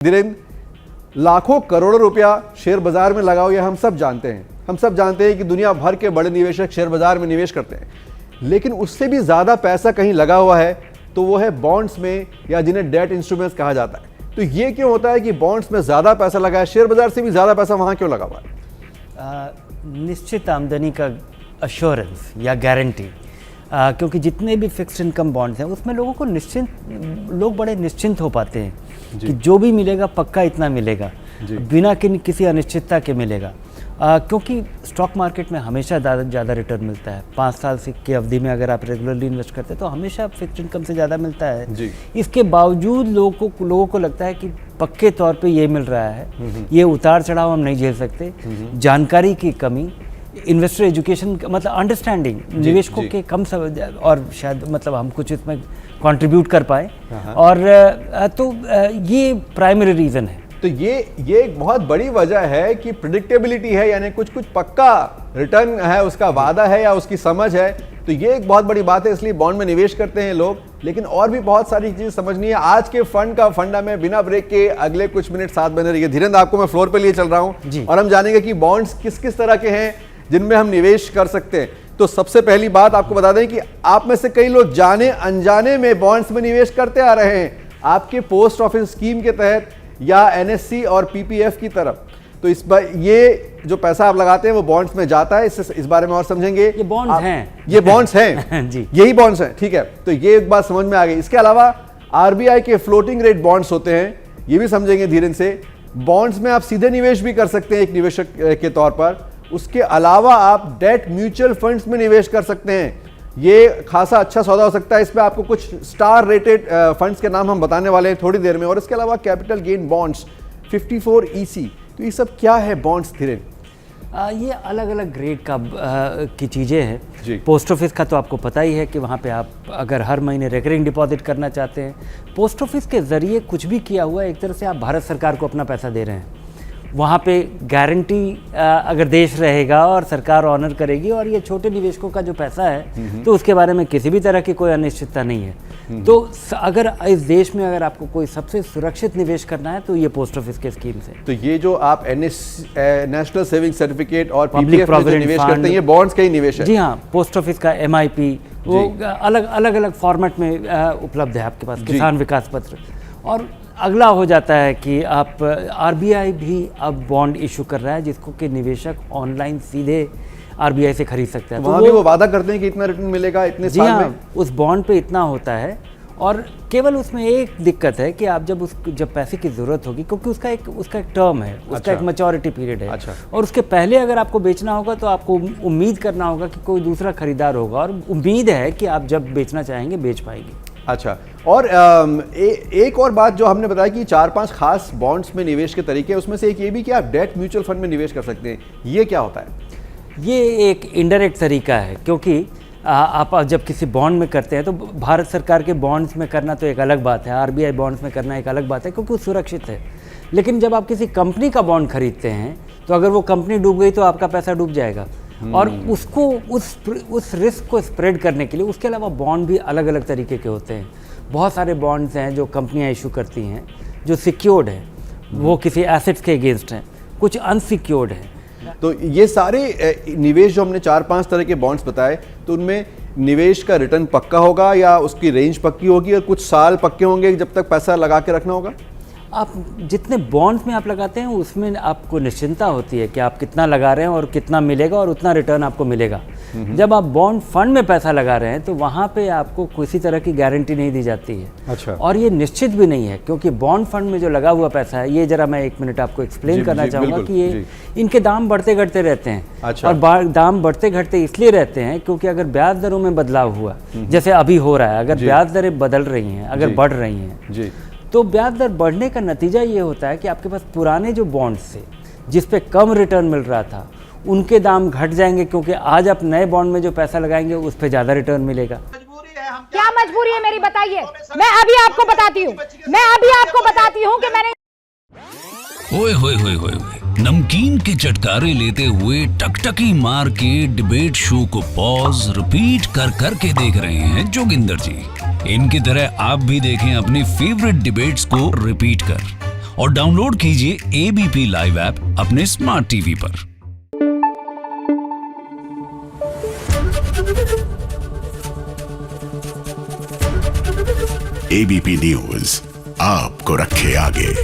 धीरेन्द्र, लाखों करोड़ों रुपया शेयर बाजार में लगा हुआ हम सब जानते हैं। हम सब जानते हैं कि दुनिया भर के बड़े निवेशक शेयर बाजार में निवेश करते हैं, लेकिन उससे भी ज़्यादा पैसा कहीं लगा हुआ है तो वो है बॉन्ड्स में, या जिन्हें डेट इंस्ट्रूमेंट्स कहा जाता है। तो ये क्यों होता है कि बॉन्ड्स में ज़्यादा पैसा लगा है, शेयर बाजार से भी ज़्यादा पैसा वहाँ क्यों लगा हुआ है? निश्चित आमदनी का अश्योरेंस या गारंटी, क्योंकि जितने भी फिक्स्ड इनकम बॉन्ड्स हैं उसमें लोग बड़े निश्चिंत हो पाते हैं कि जो भी मिलेगा पक्का इतना मिलेगा, बिना किसी अनिश्चितता के मिलेगा। क्योंकि स्टॉक मार्केट में हमेशा ज़्यादा रिटर्न मिलता है। 5 साल की अवधि में अगर आप रेगुलरली इन्वेस्ट करते हैं तो हमेशा फिक्स्ड इनकम से ज़्यादा मिलता है। इसके बावजूद लोगों को लगता है कि पक्के तौर पे ये मिल रहा है, ये उतार चढ़ाव हम नहीं झेल सकते। जानकारी की कमी, इन्वेस्टर एजुकेशन मतलब अंडरस्टैंडिंग, निवेशकों के कम और शायद मतलब हम कुछ इसमें कंट्रीब्यूट कर पाए, और तो ये प्राइमरी रीज़न है। तो ये एक बहुत बड़ी वजह है कि प्रिडिक्टेबिलिटी है, यानी कुछ पक्का रिटर्न है, उसका वादा है या उसकी समझ है। तो ये एक बहुत बड़ी बात है, इसलिए बॉन्ड में निवेश करते हैं लोग। लेकिन और भी बहुत सारी चीज़ समझनी है। आज के फंड का फंडा में बिना ब्रेक के अगले कुछ मिनट साथ बने रहिए। धीरेन्द्र, आपको मैं फ्लोर पे लिए चल रहा हूँ और हम जानेंगे कि बॉन्ड्स किस किस तरह के हैं जिनमें हम निवेश कर सकते हैं। तो सबसे पहली बात आपको बता दें कि आप में से कई लोग जाने अनजाने में बॉन्ड्स में निवेश करते आ रहे हैं, आपके पोस्ट ऑफिस स्कीम के तहत या एनएससी और पीपीएफ की तरफ। तो इस बार ये जो पैसा आप लगाते हैं वो बॉन्ड्स में जाता है। इस बारे में और समझेंगे। ये बॉन्ड्स हैं, ये बॉन्ड्स हैं जी, यही बॉन्ड्स हैं, ठीक है। तो ये एक बात समझ में आ गई। इसके अलावा आरबीआई के फ्लोटिंग रेट बॉन्ड्स होते हैं, ये भी समझेंगे धीरे से। बॉन्ड्स में आप सीधे निवेश भी कर सकते हैं एक निवेशक के तौर पर। उसके अलावा आप डेट म्यूचुअल फंड्स में निवेश कर सकते हैं। ये खासा अच्छा सौदा हो सकता है। इस पे आपको कुछ स्टार रेटेड फंड्स के नाम हम बताने वाले हैं थोड़ी देर में। और इसके अलावा कैपिटल गेन बॉन्ड्स 54EC। तो ये सब क्या है बॉन्ड्स धीरेन्द्र? ये अलग अलग ग्रेड की चीज़ें हैं। पोस्ट ऑफिस का तो आपको पता ही है कि वहाँ पे आप अगर हर महीने रिकरिंग डिपॉजिट करना चाहते हैं, पोस्ट ऑफिस के ज़रिए कुछ भी किया हुआ है, एक तरह से आप भारत सरकार को अपना पैसा दे रहे हैं। वहाँ पे गारंटी अगर देश रहेगा और सरकार ऑनर करेगी, और ये छोटे निवेशकों का जो पैसा है तो उसके बारे में किसी भी तरह की कोई अनिश्चितता नहीं है। तो अगर इस देश में अगर आपको कोई सबसे सुरक्षित निवेश करना है तो ये पोस्ट ऑफिस के स्कीम्स है। तो ये जो आप नेशनल सेविंग सर्टिफिकेट और पब्लिक निवेश करते हैं, ये बॉन्ड्स का ही निवेश है? जी हाँ, पोस्ट ऑफिस का MIP वो अलग फॉर्मेट में उपलब्ध है आपके पास, किसान विकास पत्र। और अगला हो जाता है कि आप RBI भी अब बॉन्ड इशू कर रहा है, जिसको कि निवेशक ऑनलाइन सीधे RBI से खरीद सकते हैं। तो वो वादा करते हैं कि इतना रिटर्न मिलेगा इतने साल में। उस बॉन्ड पे इतना होता है, और केवल उसमें एक दिक्कत है कि आप जब पैसे की ज़रूरत होगी, क्योंकि उसका एक टर्म है, उसका एक मैच्योरिटी पीरियड है। और उसके पहले अगर आपको बेचना होगा तो आपको उम्मीद करना होगा कि कोई दूसरा खरीदार होगा, और उम्मीद है कि आप जब बेचना चाहेंगे बेच पाएंगे। अच्छा, और एक और बात जो हमने बताया कि 4-5 खास बॉन्ड्स में निवेश के तरीके, उसमें से एक ये भी कि आप डेट म्यूचुअल फंड में निवेश कर सकते हैं। ये क्या होता है? ये एक इनडायरेक्ट तरीका है, क्योंकि आप जब किसी बॉन्ड में करते हैं तो भारत सरकार के बॉन्ड्स में करना तो एक अलग बात है, RBI बॉन्ड्स में करना एक अलग बात है, क्योंकि वो सुरक्षित है। लेकिन जब आप किसी कंपनी का बॉन्ड खरीदते हैं तो अगर वो कंपनी डूब गई तो आपका पैसा डूब जाएगा। और उसको उस रिस्क को स्प्रेड करने के लिए उसके अलावा बॉन्ड भी अलग अलग तरीके के होते हैं। बहुत सारे बॉन्ड्स हैं जो कंपनियां इशू करती हैं जो सिक्योर्ड हैं, वो किसी एसेट्स के अगेंस्ट हैं, कुछ अनसिक्योर्ड हैं। तो ये सारे निवेश जो हमने 4-5 तरह के बॉन्ड्स बताए, तो उनमें निवेश का रिटर्न पक्का होगा या उसकी रेंज पक्की होगी, और कुछ साल पक्के होंगे जब तक पैसा लगा के रखना होगा? आप जितने बॉन्ड्स में आप लगाते हैं उसमें आपको निश्चिंतता होती है कि आप कितना लगा रहे हैं और कितना मिलेगा, और उतना रिटर्न आपको मिलेगा। जब आप बॉन्ड फंड में पैसा लगा रहे हैं तो वहाँ पे आपको किसी तरह की गारंटी नहीं दी जाती है। अच्छा। और ये निश्चित भी नहीं है, क्योंकि बॉन्ड फंड में जो लगा हुआ पैसा है, ये जरा मैं 1 मिनट आपको एक्सप्लेन करना चाहूँगा कि ये इनके दाम बढ़ते घटते रहते हैं। अच्छा। और दाम बढ़ते घटते इसलिए रहते हैं क्योंकि अगर ब्याज दरों में बदलाव हुआ, जैसे अभी हो रहा है, अगर ब्याज दरें बदल रही हैं, अगर बढ़ रही हैं, तो ब्याज दर बढ़ने का नतीजा ये होता है कि आपके पास पुराने जो बॉन्ड्स थे जिस पे कम रिटर्न मिल रहा था, उनके दाम घट जाएंगे, क्योंकि आज आप नए बॉन्ड में जो पैसा लगाएंगे उस पे ज़्यादा रिटर्न मिलेगा। क्या मजबूरी है मेरी, बताइए। मैं अभी आपको बताती हूँ कि मैंने ओए होए होए होए, नमकीन के चटकारे लेते हुए टकटकी मार के डिबेट शो को पॉज रिपीट कर कर के देख रहे हैं जोगिंदर जी। इनकी तरह आप भी देखें अपनी फेवरेट डिबेट्स को रिपीट कर, और डाउनलोड कीजिए एबीपी लाइव ऐप अपने स्मार्ट टीवी पर। एबीपी न्यूज आपको रखे आगे।